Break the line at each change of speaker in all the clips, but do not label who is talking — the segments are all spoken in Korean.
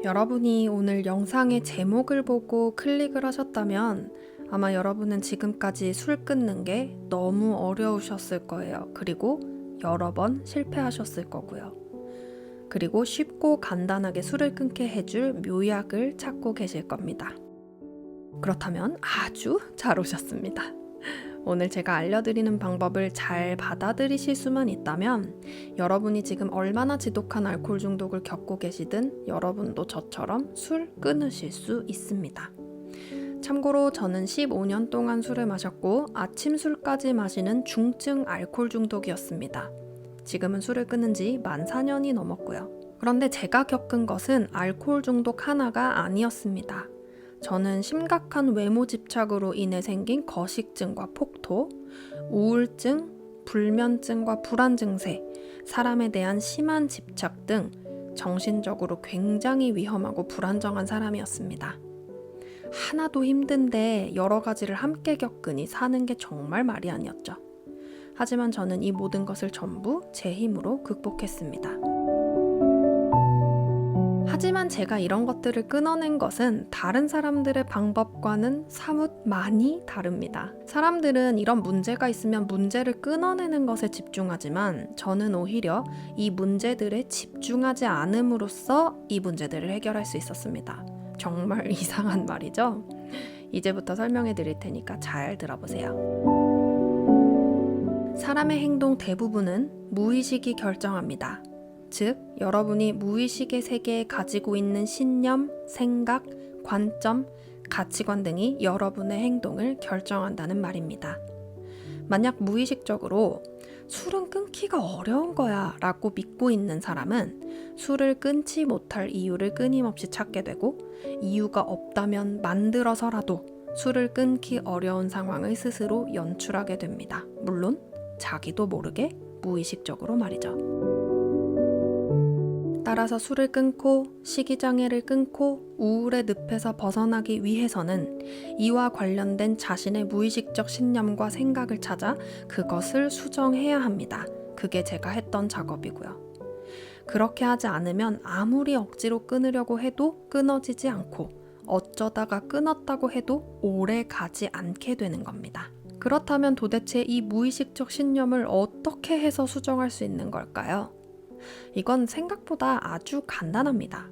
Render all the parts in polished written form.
여러분이 오늘 영상의 제목을 보고 클릭을 하셨다면 아마 여러분은 지금까지 술 끊는 게 너무 어려우셨을 거예요. 그리고 여러 번 실패하셨을 거고요. 그리고 쉽고 간단하게 술을 끊게 해줄 묘약을 찾고 계실 겁니다. 그렇다면 아주 잘 오셨습니다. 오늘 제가 알려드리는 방법을 잘 받아들이실 수만 있다면 여러분이 지금 얼마나 지독한 알코올 중독을 겪고 계시든 여러분도 저처럼 술 끊으실 수 있습니다. 참고로 저는 15년 동안 술을 마셨고 아침 술까지 마시는 중증 알코올 중독이었습니다. 지금은 술을 끊은 지 만 4년이 넘었고요. 그런데 제가 겪은 것은 알코올 중독 하나가 아니었습니다. 저는 심각한 외모 집착으로 인해 생긴 거식증과 폭토, 우울증, 불면증과 불안 증세, 사람에 대한 심한 집착 등 정신적으로 굉장히 위험하고 불안정한 사람이었습니다. 하나도 힘든데 여러 가지를 함께 겪으니 사는 게 정말 말이 아니었죠. 하지만 저는 이 모든 것을 전부 제 힘으로 극복했습니다. 하지만 제가 이런 것들을 끊어낸 것은 다른 사람들의 방법과는 사뭇 많이 다릅니다. 사람들은 이런 문제가 있으면 문제를 끊어내는 것에 집중하지만 저는 오히려 이 문제들에 집중하지 않음으로써 이 문제들을 해결할 수 있었습니다. 정말 이상한 말이죠? 이제부터 설명해 드릴 테니까 잘 들어보세요. 사람의 행동 대부분은 무의식이 결정합니다. 즉, 여러분이 무의식의 세계에 가지고 있는 신념, 생각, 관점, 가치관 등이 여러분의 행동을 결정한다는 말입니다. 만약 무의식적으로 술은 끊기가 어려운 거야 라고 믿고 있는 사람은 술을 끊지 못할 이유를 끊임없이 찾게 되고 이유가 없다면 만들어서라도 술을 끊기 어려운 상황을 스스로 연출하게 됩니다. 물론 자기도 모르게 무의식적으로 말이죠. 따라서 술을 끊고 식이장애를 끊고 우울의 늪에서 벗어나기 위해서는 이와 관련된 자신의 무의식적 신념과 생각을 찾아 그것을 수정해야 합니다. 그게 제가 했던 작업이고요. 그렇게 하지 않으면 아무리 억지로 끊으려고 해도 끊어지지 않고 어쩌다가 끊었다고 해도 오래 가지 않게 되는 겁니다. 그렇다면 도대체 이 무의식적 신념을 어떻게 해서 수정할 수 있는 걸까요? 이건 생각보다 아주 간단합니다.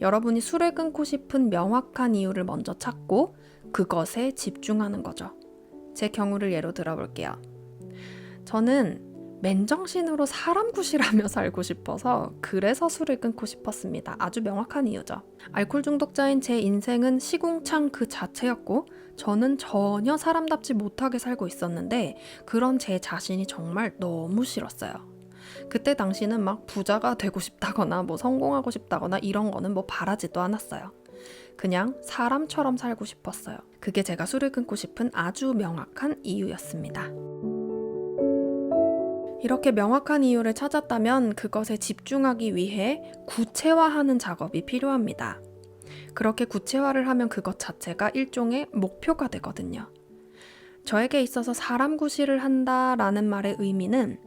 여러분이 술을 끊고 싶은 명확한 이유를 먼저 찾고 그것에 집중하는 거죠. 제 경우를 예로 들어볼게요. 저는 맨정신으로 사람 구실하며 살고 싶어서 그래서 술을 끊고 싶었습니다. 아주 명확한 이유죠. 알코올 중독자인 제 인생은 시궁창 그 자체였고 저는 전혀 사람답지 못하게 살고 있었는데 그런 제 자신이 정말 너무 싫었어요. 그때 당시는 막 부자가 되고 싶다거나 성공하고 싶다거나 이런 거는 바라지도 않았어요. 그냥 사람처럼 살고 싶었어요. 그게 제가 술을 끊고 싶은 아주 명확한 이유였습니다. 이렇게 명확한 이유를 찾았다면 그것에 집중하기 위해 구체화하는 작업이 필요합니다. 그렇게 구체화를 하면 그것 자체가 일종의 목표가 되거든요. 저에게 있어서 사람 구실을 한다라는 말의 의미는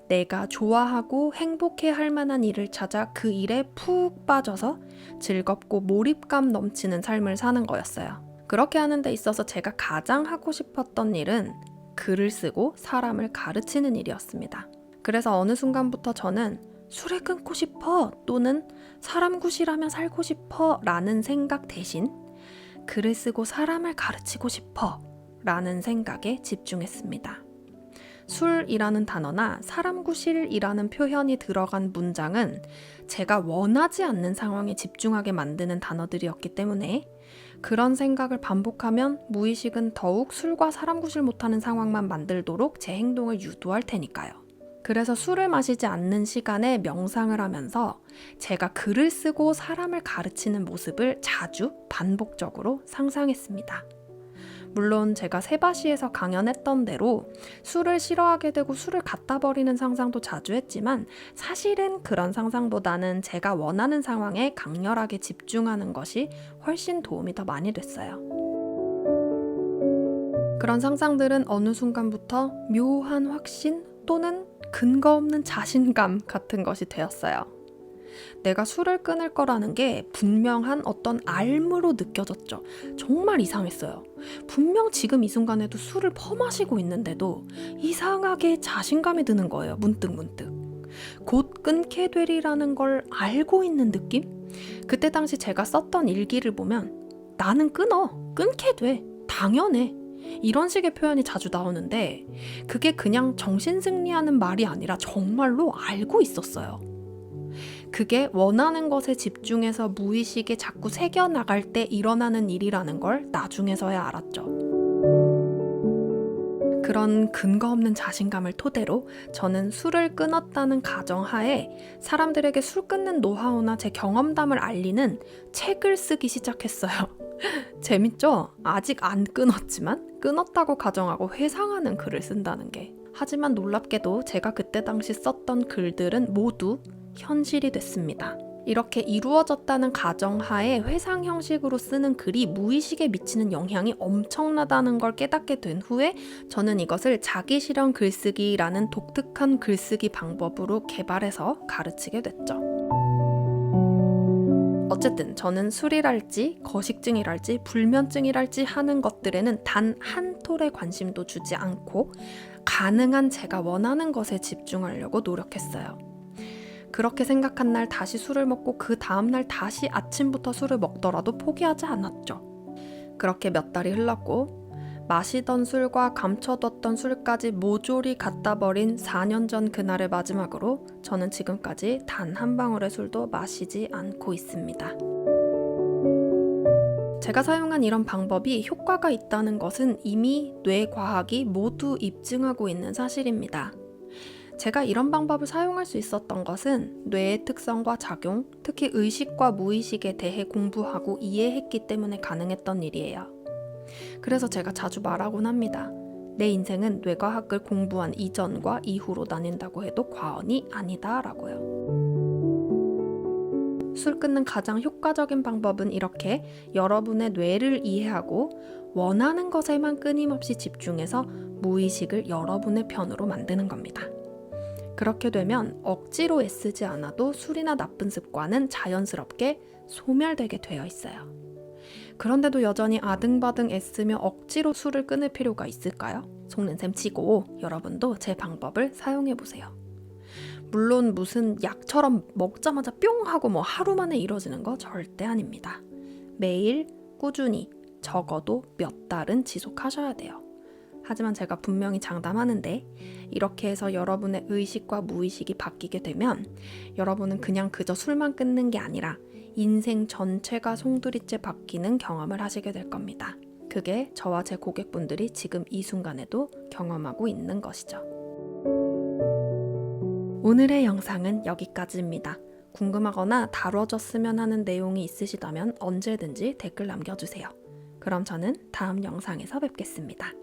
내가 좋아하고 행복해할 만한 일을 찾아 그 일에 푹 빠져서 즐겁고 몰입감 넘치는 삶을 사는 거였어요. 그렇게 하는 데 있어서 제가 가장 하고 싶었던 일은 글을 쓰고 사람을 가르치는 일이었습니다. 그래서 어느 순간부터 저는 술을 끊고 싶어 또는 사람 구실하며 살고 싶어 라는 생각 대신 글을 쓰고 사람을 가르치고 싶어 라는 생각에 집중했습니다. 술이라는 단어나 사람 구실이라는 표현이 들어간 문장은 제가 원하지 않는 상황에 집중하게 만드는 단어들이었기 때문에 그런 생각을 반복하면 무의식은 더욱 술과 사람 구실 못하는 상황만 만들도록 제 행동을 유도할 테니까요. 그래서 술을 마시지 않는 시간에 명상을 하면서 제가 글을 쓰고 사람을 가르치는 모습을 자주 반복적으로 상상했습니다. 물론 제가 세바시에서 강연했던 대로 술을 싫어하게 되고 술을 갖다 버리는 상상도 자주 했지만 사실은 그런 상상보다는 제가 원하는 상황에 강렬하게 집중하는 것이 훨씬 도움이 더 많이 됐어요. 그런 상상들은 어느 순간부터 묘한 확신 또는 근거 없는 자신감 같은 것이 되었어요. 내가 술을 끊을 거라는 게 분명한 어떤 알무로 느껴졌죠. 정말 이상했어요. 분명 지금 이 순간에도 술을 퍼마시고 있는데도 이상하게 자신감이 드는 거예요. 문득문득. 곧 끊게 되리라는 걸 알고 있는 느낌? 그때 당시 제가 썼던 일기를 보면 나는 끊게 돼. 당연해. 이런 식의 표현이 자주 나오는데 그게 그냥 정신승리하는 말이 아니라 정말로 알고 있었어요. 그게 원하는 것에 집중해서 무의식에 자꾸 새겨나갈 때 일어나는 일이라는 걸 나중에서야 알았죠. 그런 근거 없는 자신감을 토대로 저는 술을 끊었다는 가정하에 사람들에게 술 끊는 노하우나 제 경험담을 알리는 책을 쓰기 시작했어요. 재밌죠? 아직 안 끊었지만 끊었다고 가정하고 회상하는 글을 쓴다는 게. 하지만 놀랍게도 제가 그때 당시 썼던 글들은 모두 현실이 됐습니다. 이렇게 이루어졌다는 가정하에 회상 형식으로 쓰는 글이 무의식에 미치는 영향이 엄청나다는 걸 깨닫게 된 후에 저는 이것을 자기 실현 글쓰기라는 독특한 글쓰기 방법으로 개발해서 가르치게 됐죠. 어쨌든 저는 술이랄지 거식증이랄지 불면증이랄지 하는 것들에는 단 한 톨의 관심도 주지 않고 가능한 제가 원하는 것에 집중하려고 노력했어요. 그렇게 생각한 날 다시 술을 먹고 그 다음날 다시 아침부터 술을 먹더라도 포기하지 않았죠. 그렇게 몇 달이 흘렀고 마시던 술과 감춰뒀던 술까지 모조리 갖다 버린 4년 전 그날을 마지막으로 저는 지금까지 단 한 방울의 술도 마시지 않고 있습니다. 제가 사용한 이런 방법이 효과가 있다는 것은 이미 뇌과학이 모두 입증하고 있는 사실입니다. 제가 이런 방법을 사용할 수 있었던 것은 뇌의 특성과 작용, 특히 의식과 무의식에 대해 공부하고 이해했기 때문에 가능했던 일이에요. 그래서 제가 자주 말하곤 합니다. 내 인생은 뇌과학을 공부한 이전과 이후로 나뉜다고 해도 과언이 아니다 라고요. 술 끊는 가장 효과적인 방법은 이렇게 여러분의 뇌를 이해하고 원하는 것에만 끊임없이 집중해서 무의식을 여러분의 편으로 만드는 겁니다. 그렇게 되면 억지로 애쓰지 않아도 술이나 나쁜 습관은 자연스럽게 소멸되게 되어 있어요. 그런데도 여전히 아등바등 애쓰며 억지로 술을 끊을 필요가 있을까요? 속는 셈 치고 여러분도 제 방법을 사용해보세요. 물론 무슨 약처럼 먹자마자 뿅 하고 하루 만에 이루어지는 거 절대 아닙니다. 매일 꾸준히 적어도 몇 달은 지속하셔야 돼요. 하지만 제가 분명히 장담하는데 이렇게 해서 여러분의 의식과 무의식이 바뀌게 되면 여러분은 그냥 그저 술만 끊는 게 아니라 인생 전체가 송두리째 바뀌는 경험을 하시게 될 겁니다. 그게 저와 제 고객분들이 지금 이 순간에도 경험하고 있는 것이죠. 오늘의 영상은 여기까지입니다. 궁금하거나 다뤄졌으면 하는 내용이 있으시다면 언제든지 댓글 남겨주세요. 그럼 저는 다음 영상에서 뵙겠습니다.